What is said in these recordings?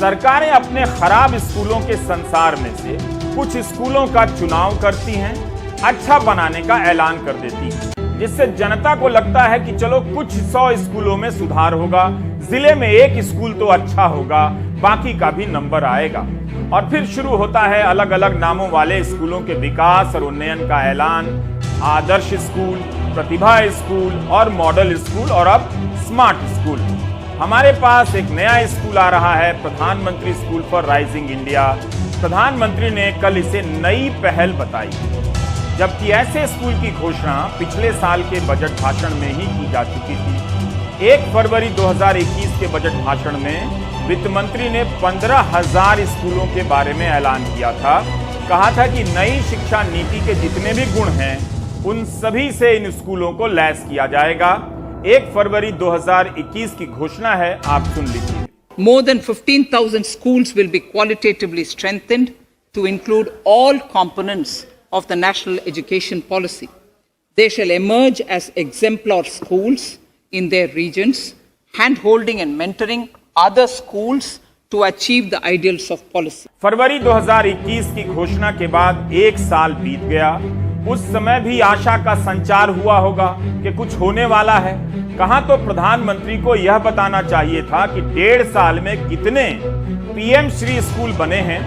सरकारें अपने खराब स्कूलों के संसार में से कुछ स्कूलों का चुनाव करती हैं, अच्छा बनाने का ऐलान कर देती हैं, जिससे जनता को लगता है कि चलो कुछ 100 स्कूलों में सुधार होगा, जिले में एक स्कूल तो अच्छा होगा, बाकी का भी नंबर आएगा। और फिर शुरू होता है अलग अलग नामों वाले स्कूलों के विकास और उन्नयन का ऐलान। आदर्श स्कूल, प्रतिभा स्कूल और मॉडल स्कूल और अब स्मार्ट स्कूल। हमारे पास एक नया स्कूल आ रहा है, प्रधानमंत्री स्कूल फॉर राइजिंग इंडिया। प्रधानमंत्री ने कल इसे नई पहल बताई, जबकि ऐसे स्कूल की घोषणा पिछले साल के बजट भाषण में ही की जा चुकी थी। 1 फरवरी 2021 के बजट भाषण में वित्त मंत्री ने 15,000 स्कूलों के बारे में ऐलान किया था। कहा था कि नई शिक्षा नीति के जितने भी गुण हैं, उन सभी से इन स्कूलों को लैस किया जाएगा। 1 फरवरी 2021 की घोषणा है, आप सुन लीजिए। More than 15,000 schools will be qualitatively strengthened to include all components of the national education policy. They shall emerge as exemplar schools in their regions, hand-holding and mentoring other schools to achieve the ideals of policy. फरवरी 2021 की घोषणा के बाद 1 साल बीत गया। उस समय भी आशा का संचार हुआ होगा कि कुछ होने वाला है। कहां तो प्रधानमंत्री को यह बताना चाहिए था कि 1.5 साल में कितने पीएम श्री स्कूल बने हैं।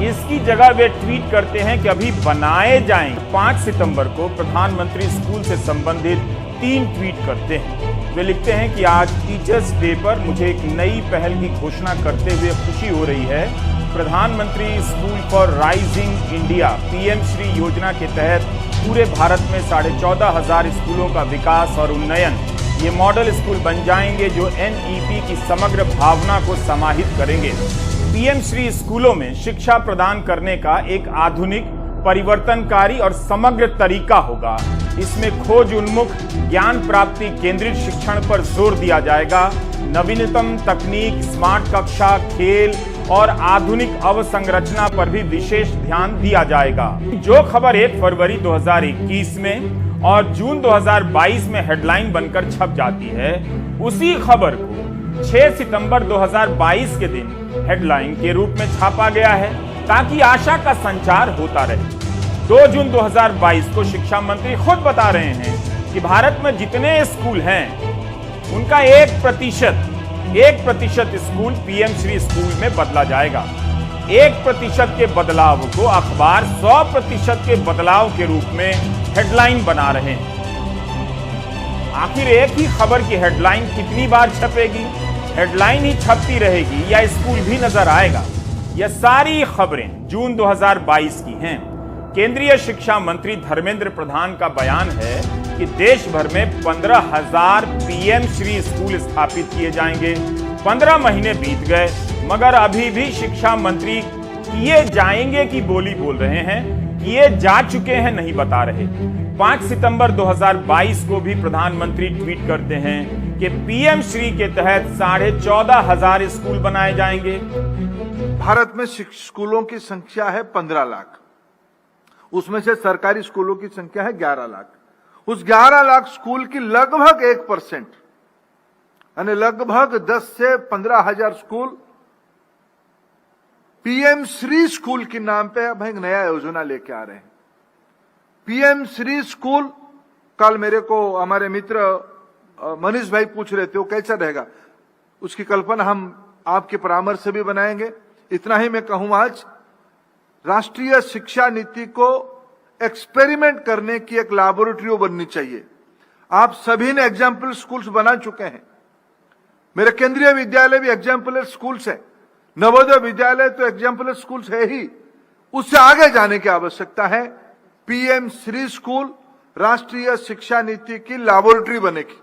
इसकी जगह वे ट्वीट करते हैं कि अभी बनाए जाएंगे। 5 सितंबर को प्रधानमंत्री स्कूल से संबंधित 3 ट्वीट करते हैं। वे लिखते हैं कि आज टीचर्स डे पर मुझे एक नई पहल की घोषणा करते हुए खुशी हो रही है। प्रधानमंत्री school for rising India PM Shri योजना के तहत पूरे भारत में 14,500 स्कूलों का विकास और उन्नयन, ये मॉडल स्कूल बन जाएंगे जो एनईपी की समग्र भावना को समाहित करेंगे। पीएम श्री स्कूलों में शिक्षा प्रदान करने का एक आधुनिक, परिवर्तनकारी और समग्र तरीका होगा। इसमें खोज उन्मुख, ज्ञान प्राप्ति केंद्रित शिक्षण पर जोर दिया जाएगा। नवीनतम तकनीक, स्मार्ट कक्षा, खेल और आधुनिक अवसंरचना पर भी विशेष ध्यान दिया जाएगा। जो खबर 1 फरवरी 2021 में और जून 2022 में हेडलाइन बनकर छप जाती है, उसी खबर को 6 सितंबर 2022 के दिन हेडलाइन के रूप में छापा गया है, ताकि आशा का संचार होता रहे। 2 जून 2022 को शिक्षा मंत्री खुद बता रहे हैं कि भारत में जितने स्कूल हैं, उनका 1% स्कूल पीएम श्री स्कूल में बदला जाएगा। 1% के बदलाव को अखबार 100% के बदलाव के रूप में हेडलाइन बना रहे हैं। आखिर एक ही खबर की हेडलाइन कितनी बार छपेगी? हेडलाइन ही छपती रहेगी या स्कूल भी नजर आएगा? यह सारी खबरें जून 2022 की हैं। केंद्रीय शिक्षा मंत्री धर्मेंद्र प्रधान का बयान है कि देश भर में 15,000 पीएम श्री स्कूल स्थापित किए जाएंगे। 15 महीने बीत गए, मगर अभी भी शिक्षा मंत्री किए जाएंगे की बोली बोल रहे हैं, किए जा चुके हैं नहीं बता रहे। 5 सितंबर 2022 को भी प्रधानमंत्री ट्वीट करते हैं कि पीएम श्री के तहत 14,500 स्कूल बनाए जाएंगे। भारत में स्कूलों की संख्या है 15 लाख, उसमें से सरकारी स्कूलों की संख्या है 11 लाख। उस 11 लाख स्कूल की लगभग 1%, यानी लगभग 10 से 15,000 स्कूल पीएम श्री स्कूल के नाम पे अब एक नया योजना लेके आ रहे हैं। पीएम श्री स्कूल, कल मेरे को हमारे मित्र मनीष भाई पूछ रहे थे वो कैसा रहेगा, उसकी कल्पना हम आपके परामर्श से भी बनाएंगे। इतना ही मैं कहूं, आज राष्ट्रीय शिक्षा नीति को एक्सपेरिमेंट करने की एक लैबोरेटरी बननी चाहिए। आप सभी ने एग्जाम्पल स्कूल्स बना चुके हैं। मेरे केंद्रीय विद्यालय भी एग्जाम्पलर स्कूल्स है, नवोदय विद्यालय तो एग्जाम्पलर स्कूल्स है ही। उससे आगे जाने की आवश्यकता है। पीएम श्री स्कूल राष्ट्रीय शिक्षा नीति की लैबोरेटरी बनेगी।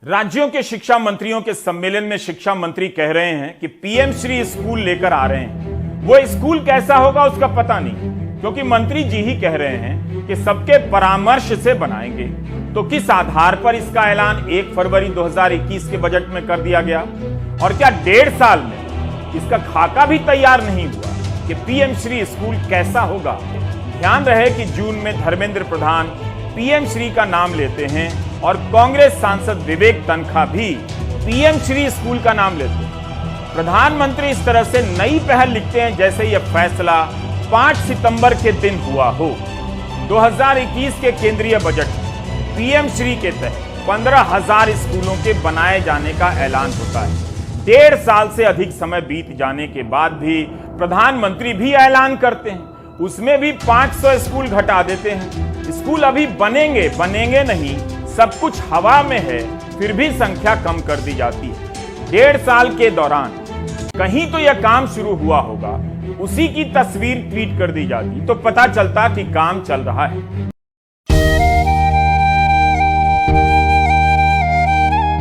राज्यों के शिक्षा मंत्रियों के सम्मेलन में शिक्षा मंत्री कह रहे हैं कि पीएम श्री स्कूल लेकर आ रहे हैं। वो स्कूल कैसा होगा उसका पता नहीं, क्योंकि मंत्री जी ही कह रहे हैं कि सबके परामर्श से बनाएंगे। तो किस आधार पर इसका ऐलान 1 फरवरी 2021 के बजट में कर दिया गया? और क्या 1.5 साल में इसका खाका भी तैयार नहीं हुआ कि पीएम श्री स्कूल कैसा होगा? ध्यान रहे कि जून में धर्मेंद्र प्रधान पीएम श्री का नाम लेते हैं और कांग्रेस सांसद विवेक तन्खा भी पीएम श्री स्कूल का नाम लेते हैं। प्रधानमंत्री इस तरह से नई पहल लिखते हैं जैसे यह फैसला 5 सितंबर के दिन हुआ हो। 2021 के केंद्रीय बजट पीएम श्री के तहत 15,000 स्कूलों के बनाए जाने का ऐलान होता है। 1.5 साल से अधिक समय बीत जाने के बाद भी प्रधानमंत्री भी ऐलान करते हैं, उसमें भी 500 स्कूल घटा देते हैं। स्कूल अभी बनेंगे नहीं, सब कुछ हवा में है, फिर भी संख्या कम कर दी जाती है। 1.5 साल के दौरान कहीं तो यह काम शुरू हुआ होगा, उसी की तस्वीर ट्वीट कर दी जाती तो पता चलता कि काम चल रहा है।